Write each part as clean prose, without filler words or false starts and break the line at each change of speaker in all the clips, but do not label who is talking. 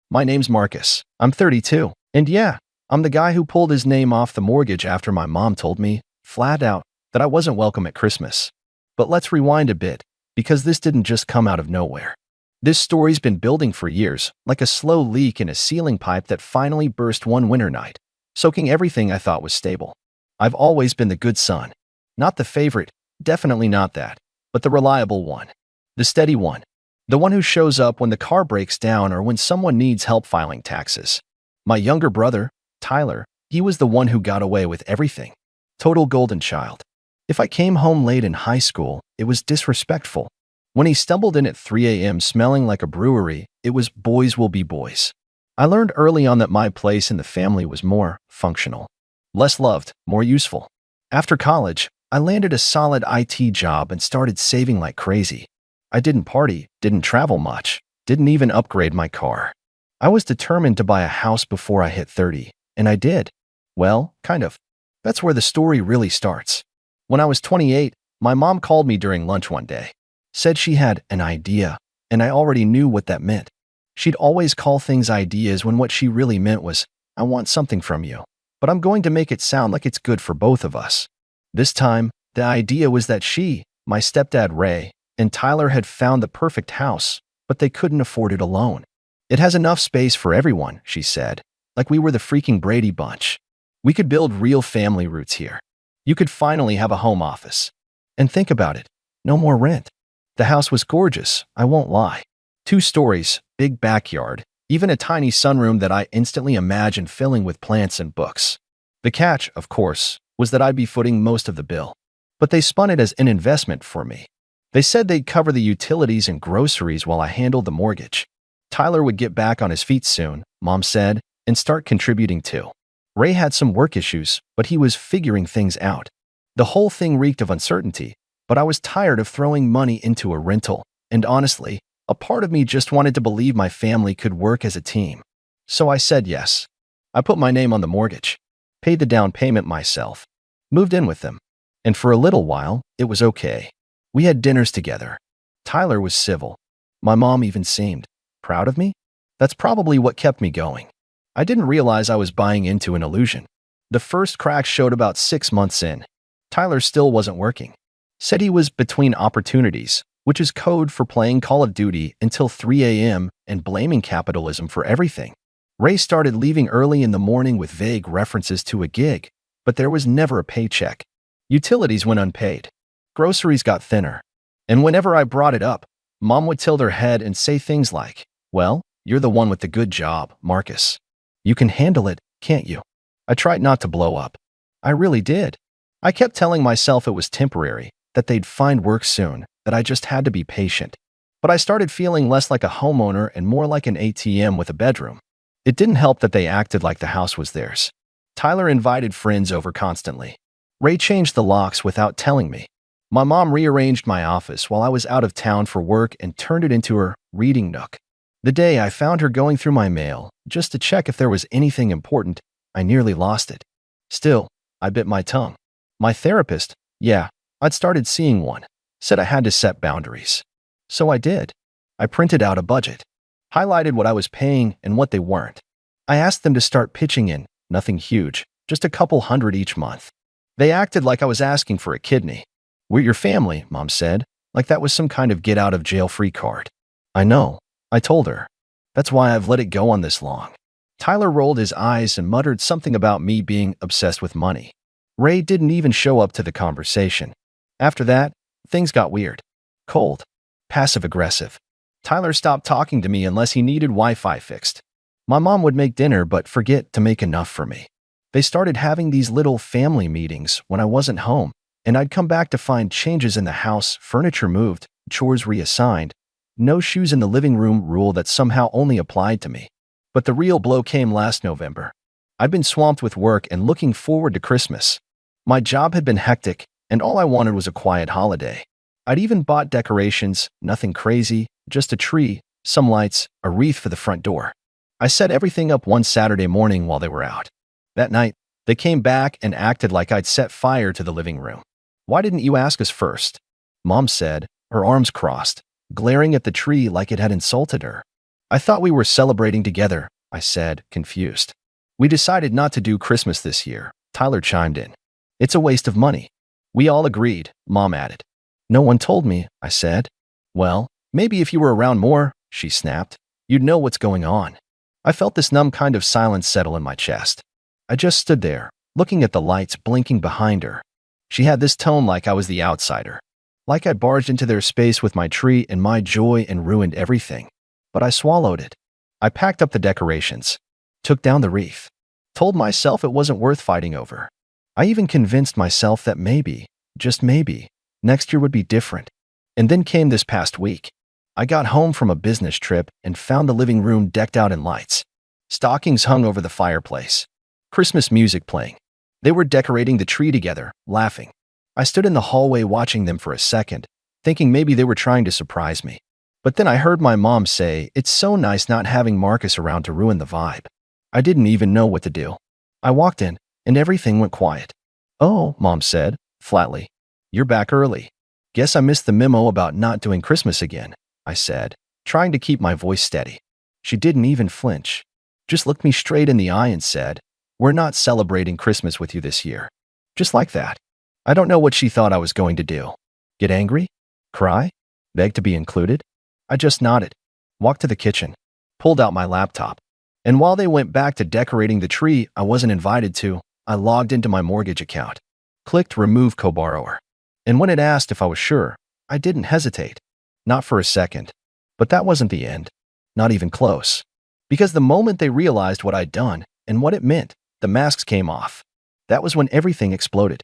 My name's Marcus. I'm 32. And yeah, I'm the guy who pulled his name off the mortgage after my mom told me, flat out, that I wasn't welcome at Christmas. But let's rewind a bit, because this didn't just come out of nowhere. This story's been building for years, like a slow leak in a ceiling pipe that finally burst one winter night, soaking everything I thought was stable. I've always been the good son. Not the favorite, definitely not that, but the reliable one. The steady one. The one who shows up when the car breaks down or when someone needs help filing taxes. My younger brother, Tyler, he was the one who got away with everything. Total golden child. If I came home late in high school, it was disrespectful. When he stumbled in at 3 a.m. smelling like a brewery, it was boys will be boys. I learned early on that my place in the family was more functional. Less loved, more useful. After college, I landed a solid IT job and started saving like crazy. I didn't party, didn't travel much, didn't even upgrade my car. I was determined to buy a house before I hit 30, and I did. Well, kind of. That's where the story really starts. When I was 28, my mom called me during lunch one day. Said she had an idea, and I already knew what that meant. She'd always call things ideas when what she really meant was, I want something from you, but I'm going to make it sound like it's good for both of us. This time, the idea was that she, my stepdad Ray, and Tyler had found the perfect house, but they couldn't afford it alone. It has enough space for everyone, she said, like we were the freaking Brady Bunch. We could build real family roots here. You could finally have a home office. And think about it, no more rent. The house was gorgeous, I won't lie. 2 stories, big backyard, even a tiny sunroom that I instantly imagined filling with plants and books. The catch, of course, was that I'd be footing most of the bill. But they spun it as an investment for me. They said they'd cover the utilities and groceries while I handled the mortgage. Tyler would get back on his feet soon, Mom said, and start contributing too. Ray had some work issues, but he was figuring things out. The whole thing reeked of uncertainty, but I was tired of throwing money into a rental, and honestly, a part of me just wanted to believe my family could work as a team. So I said yes. I put my name on the mortgage, paid the down payment myself, moved in with them, and for a little while, it was okay. We had dinners together. Tyler was civil. My mom even seemed proud of me. That's probably what kept me going. I didn't realize I was buying into an illusion. The first crack showed about 6 months in. Tyler still wasn't working. Said he was between opportunities, which is code for playing Call of Duty until 3 a.m. and blaming capitalism for everything. Ray started leaving early in the morning with vague references to a gig, but there was never a paycheck. Utilities went unpaid. Groceries got thinner. And whenever I brought it up, Mom would tilt her head and say things like, well, you're the one with the good job, Marcus. You can handle it, can't you? I tried not to blow up. I really did. I kept telling myself it was temporary, that they'd find work soon, that I just had to be patient. But I started feeling less like a homeowner and more like an ATM with a bedroom. It didn't help that they acted like the house was theirs. Tyler invited friends over constantly. Ray changed the locks without telling me. My mom rearranged my office while I was out of town for work and turned it into her reading nook. The day I found her going through my mail, just to check if there was anything important, I nearly lost it. Still, I bit my tongue. My therapist, yeah, I'd started seeing one, said I had to set boundaries. So I did. I printed out a budget, highlighted what I was paying and what they weren't. I asked them to start pitching in, nothing huge, just a couple hundred each month. They acted like I was asking for a kidney. We're your family, Mom said, like that was some kind of get-out-of-jail-free card. I know, I told her. That's why I've let it go on this long. Tyler rolled his eyes and muttered something about me being obsessed with money. Ray didn't even show up to the conversation. After that, things got weird. Cold. Passive-aggressive. Tyler stopped talking to me unless he needed Wi-Fi fixed. My mom would make dinner but forget to make enough for me. They started having these little family meetings when I wasn't home, and I'd come back to find changes in the house, furniture moved, chores reassigned, no shoes in the living room rule that somehow only applied to me. But the real blow came last November. I'd been swamped with work and looking forward to Christmas. My job had been hectic, and all I wanted was a quiet holiday. I'd even bought decorations, nothing crazy, just a tree, some lights, a wreath for the front door. I set everything up one Saturday morning while they were out. That night, they came back and acted like I'd set fire to the living room. Why didn't you ask us first? Mom said, her arms crossed, glaring at the tree like it had insulted her. I thought we were celebrating together, I said, confused. We decided not to do Christmas this year, Tyler chimed in. It's a waste of money. We all agreed, Mom added. No one told me, I said. Well, maybe if you were around more, she snapped, you'd know what's going on. I felt this numb kind of silence settle in my chest. I just stood there, looking at the lights blinking behind her. She had this tone like I was the outsider, like I'd barged into their space with my tree and my joy and ruined everything. But I swallowed it. I packed up the decorations, took down the wreath, told myself it wasn't worth fighting over. I even convinced myself that maybe, just maybe, next year would be different. And then came this past week. I got home from a business trip and found the living room decked out in lights. Stockings hung over the fireplace. Christmas music playing. They were decorating the tree together, laughing. I stood in the hallway watching them for a second, thinking maybe they were trying to surprise me. But then I heard my mom say, it's so nice not having Marcus around to ruin the vibe. I didn't even know what to do. I walked in, and everything went quiet. Oh, Mom said, flatly. You're back early. Guess I missed the memo about not doing Christmas again, I said, trying to keep my voice steady. She didn't even flinch. Just looked me straight in the eye and said, we're not celebrating Christmas with you this year. Just like that. I don't know what she thought I was going to do. Get angry? Cry? Beg to be included? I just nodded, walked to the kitchen, pulled out my laptop. And while they went back to decorating the tree I wasn't invited to, I logged into my mortgage account, clicked Remove Co-Borrower. And when it asked if I was sure, I didn't hesitate. Not for a second. But that wasn't the end. Not even close. Because the moment they realized what I'd done and what it meant, the masks came off. That was when everything exploded.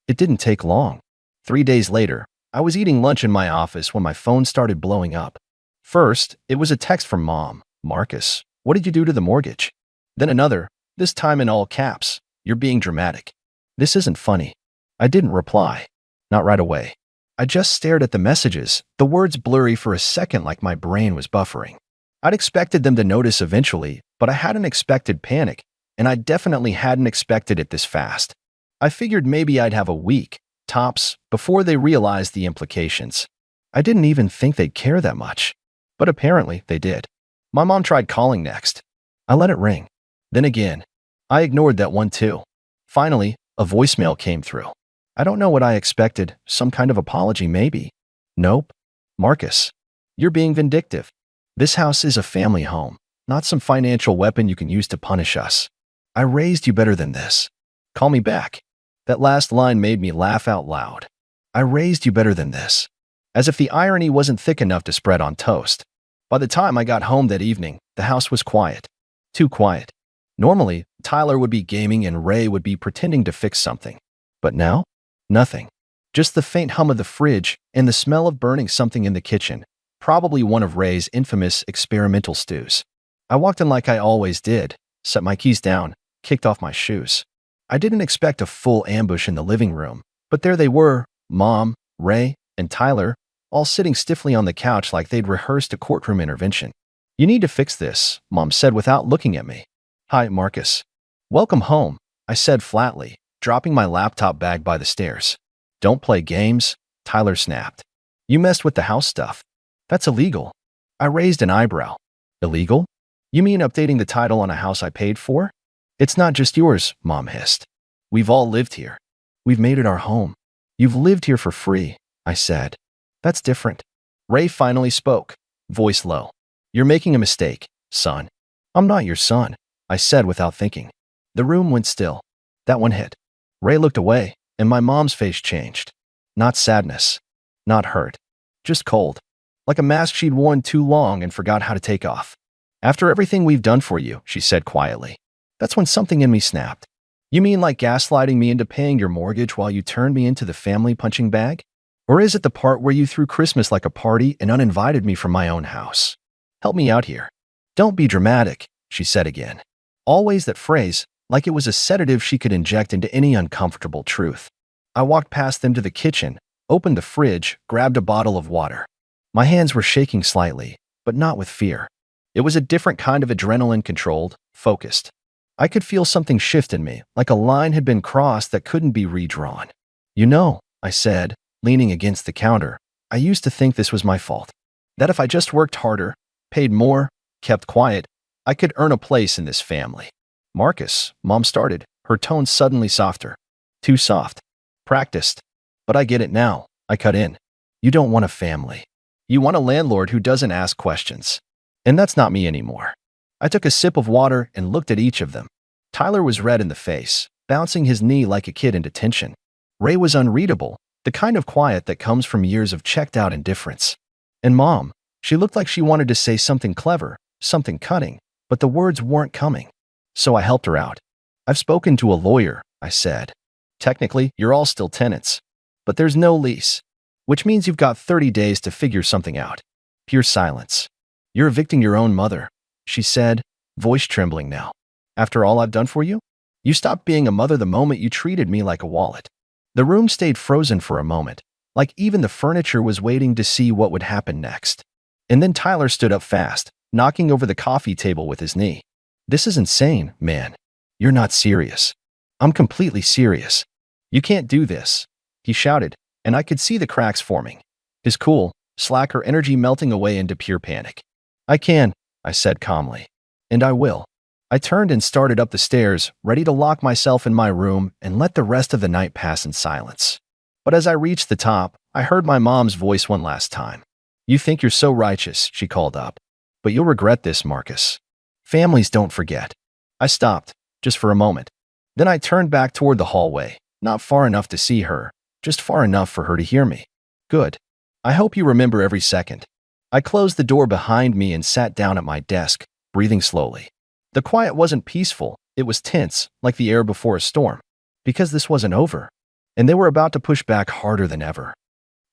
It didn't take long. 3 days later, I was eating lunch in my office when my phone started blowing up. First, it was a text from Mom. Marcus, what did you do to the mortgage? Then another, this time in all caps. You're being dramatic. This isn't funny. I didn't reply. Not right away. I just stared at the messages, the words blurry for a second like my brain was buffering. I'd expected them to notice eventually, but I hadn't expected panic, and I definitely hadn't expected it this fast. I figured maybe I'd have a week, tops, before they realized the implications. I didn't even think they'd care that much. But apparently they did. My mom tried calling next. I let it ring. Then again. I ignored that one too. Finally, a voicemail came through. I don't know what I expected, some kind of apology maybe. Nope. Marcus, you're being vindictive. This house is a family home, not some financial weapon you can use to punish us. I raised you better than this. Call me back. That last line made me laugh out loud. I raised you better than this. As if the irony wasn't thick enough to spread on toast. By the time I got home that evening, the house was quiet. Too quiet. Normally, Tyler would be gaming and Ray would be pretending to fix something. But now? Nothing. Just the faint hum of the fridge and the smell of burning something in the kitchen, probably one of Ray's infamous experimental stews. I walked in like I always did, set my keys down, kicked off my shoes. I didn't expect a full ambush in the living room, but there they were, Mom, Ray, and Tyler, all sitting stiffly on the couch like they'd rehearsed a courtroom intervention. You need to fix this, Mom said without looking at me. Hi, Marcus. Welcome home, I said flatly, dropping my laptop bag by the stairs. Don't play games, Tyler snapped. You messed with the house stuff. That's illegal. I raised an eyebrow. Illegal? You mean updating the title on a house I paid for? It's not just yours, Mom hissed. We've all lived here. We've made it our home. You've lived here for free, I said. That's different. Ray finally spoke, voice low. You're making a mistake, son. I'm not your son, I said without thinking. The room went still. That one hit. Ray looked away, and my mom's face changed. Not sadness. Not hurt. Just cold. Like a mask she'd worn too long and forgot how to take off. After everything we've done for you, she said quietly. That's when something in me snapped. You mean like gaslighting me into paying your mortgage while you turned me into the family punching bag? Or is it the part where you threw Christmas like a party and uninvited me from my own house? Help me out here. Don't be dramatic, she said again. Always that phrase, like it was a sedative she could inject into any uncomfortable truth. I walked past them to the kitchen, opened the fridge, grabbed a bottle of water. My hands were shaking slightly, but not with fear. It was a different kind of adrenaline-controlled, focused. I could feel something shift in me, like a line had been crossed that couldn't be redrawn. You know, I said, leaning against the counter, I used to think this was my fault. That if I just worked harder, paid more, kept quiet, I could earn a place in this family. Marcus, Mom started, her tone suddenly softer. Too soft. Practiced. But I get it now, I cut in. You don't want a family. You want a landlord who doesn't ask questions. And that's not me anymore. I took a sip of water and looked at each of them. Tyler was red in the face, bouncing his knee like a kid in detention. Ray was unreadable, the kind of quiet that comes from years of checked-out indifference. And Mom, she looked like she wanted to say something clever, something cutting, but the words weren't coming. So I helped her out. I've spoken to a lawyer, I said. Technically, you're all still tenants. But there's no lease, which means you've got 30 days to figure something out. Pure silence. You're evicting your own mother, she said, voice trembling now. After all I've done for you? You stopped being a mother the moment you treated me like a wallet. The room stayed frozen for a moment, like even the furniture was waiting to see what would happen next. And then Tyler stood up fast, knocking over the coffee table with his knee. This is insane, man. You're not serious. I'm completely serious. You can't do this, he shouted, and I could see the cracks forming. His cool, slacker energy melting away into pure panic. I can, I said calmly. And I will. I turned and started up the stairs, ready to lock myself in my room and let the rest of the night pass in silence. But as I reached the top, I heard my mom's voice one last time. You think you're so righteous, she called up. But you'll regret this, Marcus. Families don't forget. I stopped, just for a moment. Then I turned back toward the hallway, not far enough to see her, just far enough for her to hear me. Good. I hope you remember every second. I closed the door behind me and sat down at my desk, breathing slowly. The quiet wasn't peaceful, it was tense, like the air before a storm. Because this wasn't over. And they were about to push back harder than ever.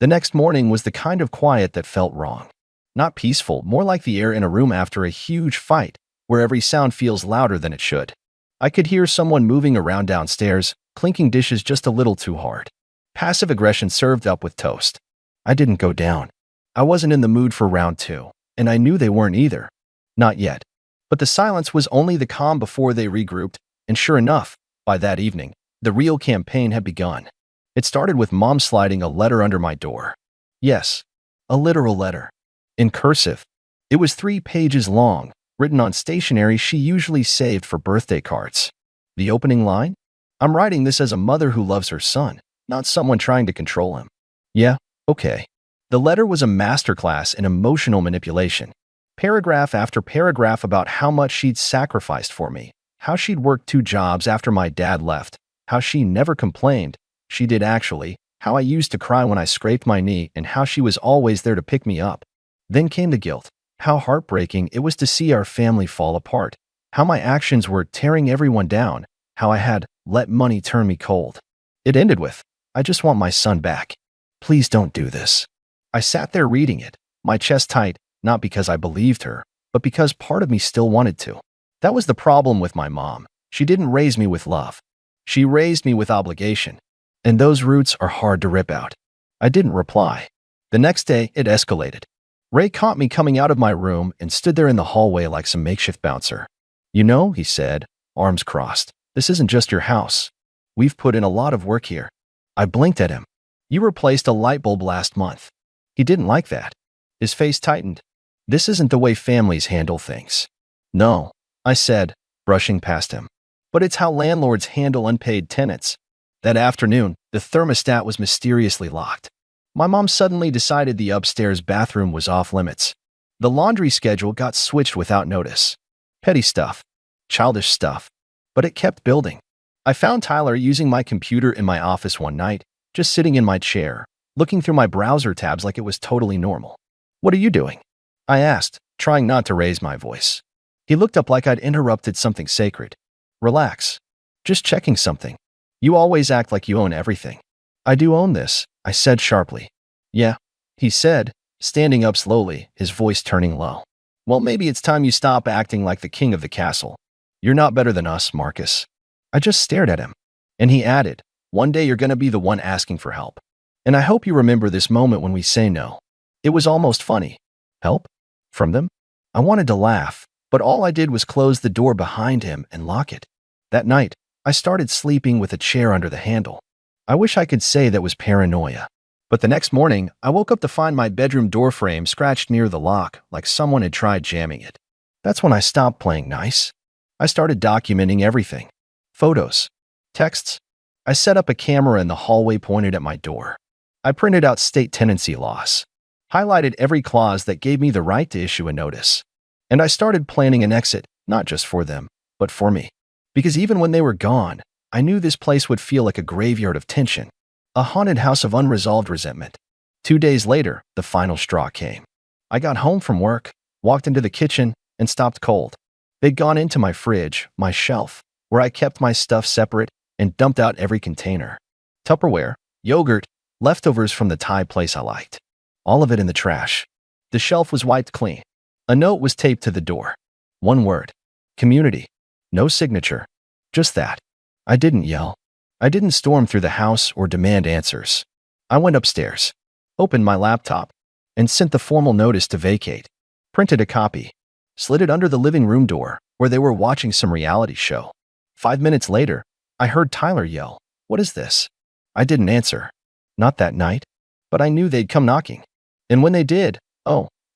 The next morning was the kind of quiet that felt wrong. Not peaceful, more like the air in a room after a huge fight, where every sound feels louder than it should. I could hear someone moving around downstairs, clinking dishes just a little too hard. Passive aggression served up with toast. I didn't go down. I wasn't in the mood for round two, and I knew they weren't either. Not yet. But the silence was only the calm before they regrouped, and sure enough, by that evening, the real campaign had begun. It started with Mom sliding a letter under my door. Yes, a literal letter. In cursive. It was 3 pages long, written on stationery she usually saved for birthday cards. The opening line? I'm writing this as a mother who loves her son, not someone trying to control him. Yeah, okay. The letter was a masterclass in emotional manipulation. Paragraph after paragraph about how much she'd sacrificed for me, how she'd worked 2 jobs after my dad left, how she never complained, she did actually, how I used to cry when I scraped my knee, and how she was always there to pick me up. Then came the guilt, how heartbreaking it was to see our family fall apart, how my actions were tearing everyone down, how I had let money turn me cold. It ended with, I just want my son back. Please don't do this. I sat there reading it, my chest tight, not because I believed her, but because part of me still wanted to. That was the problem with my mom. She didn't raise me with love. She raised me with obligation. And those roots are hard to rip out. I didn't reply. The next day, it escalated. Ray caught me coming out of my room and stood there in the hallway like some makeshift bouncer. You know, he said, arms crossed, this isn't just your house. We've put in a lot of work here. I blinked at him. You replaced a light bulb last month. He didn't like that. His face tightened. This isn't the way families handle things. No, I said, brushing past him. But it's how landlords handle unpaid tenants. That afternoon, the thermostat was mysteriously locked. My mom suddenly decided the upstairs bathroom was off limits. The laundry schedule got switched without notice. Petty stuff. Childish stuff. But it kept building. I found Tyler using my computer in my office one night, just sitting in my chair, looking through my browser tabs like it was totally normal. What are you doing? I asked, trying not to raise my voice. He looked up like I'd interrupted something sacred. Relax. Just checking something. You always act like you own everything. I do own this, I said sharply. Yeah, he said, standing up slowly, his voice turning low. Well, maybe it's time you stop acting like the king of the castle. You're not better than us, Marcus. I just stared at him. And he added, one day you're going to be the one asking for help. And I hope you remember this moment when we say no. It was almost funny. Help? From them? I wanted to laugh, but all I did was close the door behind him and lock it. That night, I started sleeping with a chair under the handle. I wish I could say that was paranoia. But the next morning, I woke up to find my bedroom door frame scratched near the lock, like someone had tried jamming it. That's when I stopped playing nice. I started documenting everything. Photos, texts. I set up a camera in the hallway pointed at my door. I printed out state tenancy laws, highlighted every clause that gave me the right to issue a notice. And I started planning an exit, not just for them, but for me. Because even when they were gone, I knew this place would feel like a graveyard of tension, a haunted house of unresolved resentment. 2 days later, the final straw came. I got home from work, walked into the kitchen, and stopped cold. They'd gone into my fridge, my shelf, where I kept my stuff separate, and dumped out every container. Tupperware, yogurt, leftovers from the Thai place I liked. All of it in the trash. The shelf was wiped clean. A note was taped to the door. One word. Community. No signature. Just that. I didn't yell. I didn't storm through the house or demand answers. I went upstairs, opened my laptop, and sent the formal notice to vacate. Printed a copy. Slid it under the living room door, where they were watching some reality show. 5 minutes later, I heard Tyler yell, "What is this?" I didn't answer. Not that night. But I knew they'd come knocking. And when they did,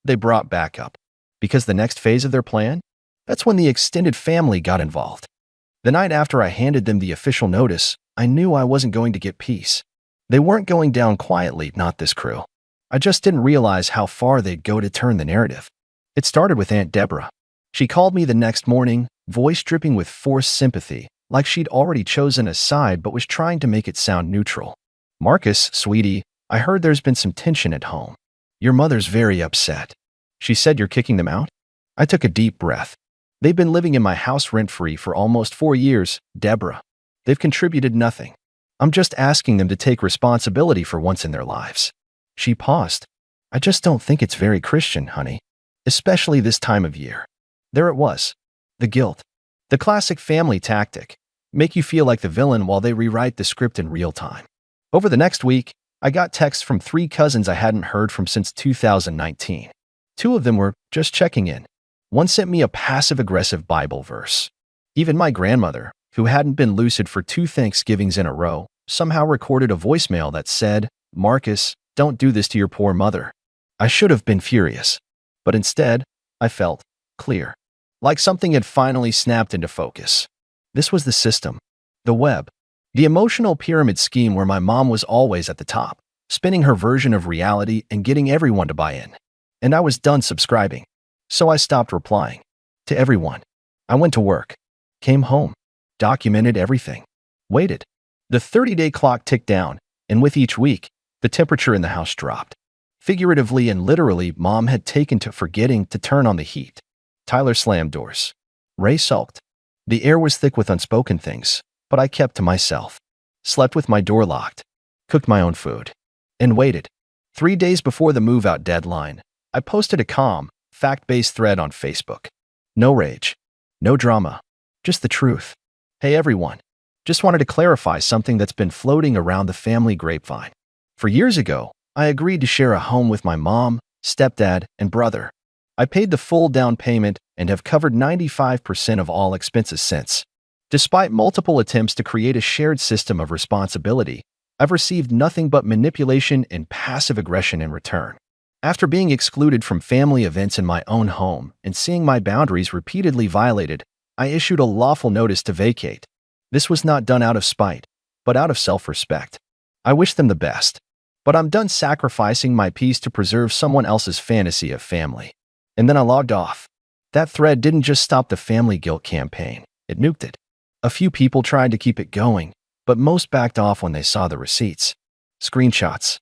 they brought backup. Because the next phase of their plan? That's when the extended family got involved. The night after I handed them the official notice, I knew I wasn't going to get peace. They weren't going down quietly, not this crew. I just didn't realize how far they'd go to turn the narrative. It started with Aunt Deborah. She called me the next morning, voice dripping with forced sympathy, like she'd already chosen a side but was trying to make it sound neutral. "Marcus, sweetie, I heard there's been some tension at home. Your mother's very upset. She said you're kicking them out?" I took a deep breath. "They've been living in my house rent-free for almost 4 years, Deborah. They've contributed nothing. I'm just asking them to take responsibility for once in their lives." She paused. "I just don't think it's very Christian, honey. Especially this time of year." There it was. The guilt. The classic family tactic. Make you feel like the villain while they rewrite the script in real time. Over the next week, I got texts from 3 cousins I hadn't heard from since 2019. 2 of them were just checking in. One sent me a passive-aggressive Bible verse. Even my grandmother, who hadn't been lucid for 2 Thanksgivings in a row, somehow recorded a voicemail that said, "Marcus, don't do this to your poor mother." I should have been furious. But instead, I felt clear. Like something had finally snapped into focus. This was the system. The web. The emotional pyramid scheme where my mom was always at the top, spinning her version of reality and getting everyone to buy in. And I was done subscribing. So I stopped replying. To everyone. I went to work. Came home. Documented everything. Waited. The 30-day clock ticked down, and with each week, the temperature in the house dropped. Figuratively and literally, Mom had taken to forgetting to turn on the heat. Tyler slammed doors. Ray sulked. The air was thick with unspoken things, but I kept to myself. Slept with my door locked. Cooked my own food. And waited. 3 days before the move-out deadline, I posted a calm, fact-based thread on Facebook. No rage. No drama. Just the truth. Hey everyone. Just wanted to clarify something that's been floating around the family grapevine. For years ago, I agreed to share a home with my mom, stepdad, and brother. I paid the full down payment and have covered 95% of all expenses since. Despite multiple attempts to create a shared system of responsibility, I've received nothing but manipulation and passive aggression in return. After being excluded from family events in my own home and seeing my boundaries repeatedly violated, I issued a lawful notice to vacate. This was not done out of spite, but out of self-respect. I wish them the best, but I'm done sacrificing my peace to preserve someone else's fantasy of family. And then I logged off. That thread didn't just stop the family guilt campaign, it nuked it. A few people tried to keep it going, but most backed off when they saw the receipts. Screenshots.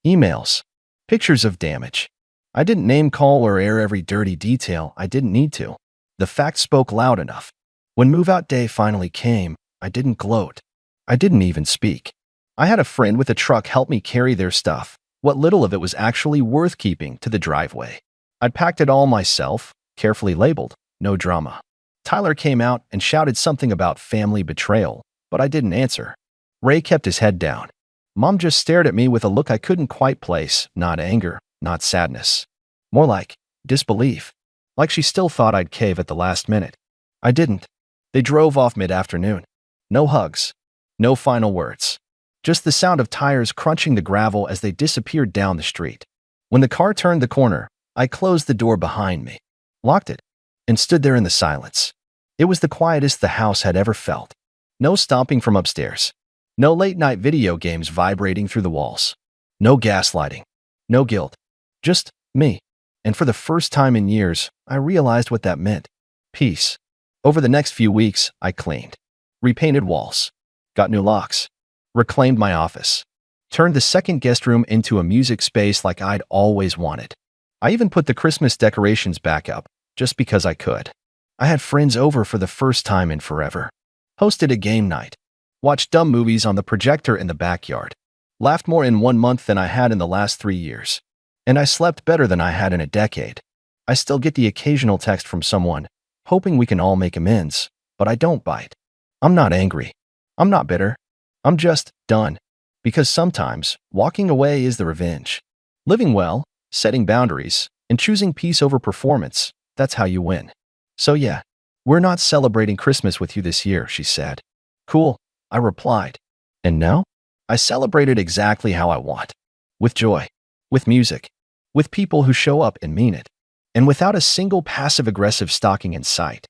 Emails. Pictures of damage. I didn't name call or air every dirty detail I didn't need to. The facts spoke loud enough. When move-out day finally came, I didn't gloat. I didn't even speak. I had a friend with a truck help me carry their stuff, what little of it was actually worth keeping, to the driveway. I'd packed it all myself, carefully labeled, no drama. Tyler came out and shouted something about family betrayal, but I didn't answer. Ray kept his head down. Mom just stared at me with a look I couldn't quite place, not anger, not sadness. More like disbelief. Like she still thought I'd cave at the last minute. I didn't. They drove off mid-afternoon. No hugs. No final words. Just the sound of tires crunching the gravel as they disappeared down the street. When the car turned the corner, I closed the door behind me. Locked it. and stood there in the silence. It was the quietest the house had ever felt. No stomping from upstairs. No late-night video games vibrating through the walls. No gaslighting. No guilt. Just me. And for the first time in years, I realized what that meant. Peace. Over the next few weeks, I cleaned. Repainted walls. Got new locks. Reclaimed my office. Turned the second guest room into a music space like I'd always wanted. I even put the Christmas decorations back up, just because I could. I had friends over for the first time in forever. Hosted a game night. Watched dumb movies on the projector in the backyard. Laughed more in 1 month than I had in the last 3 years. And I slept better than I had in a decade. I still get the occasional text from someone, hoping we can all make amends, but I don't bite. I'm not angry. I'm not bitter. I'm just done. Because sometimes, walking away is the revenge. Living well, setting boundaries, and choosing peace over performance, that's how you win. So yeah, we're not celebrating Christmas with you this year, she said. Cool, I replied. And now? I celebrated exactly how I want. With joy. With music. With people who show up and mean it. And without a single passive-aggressive stalking in sight.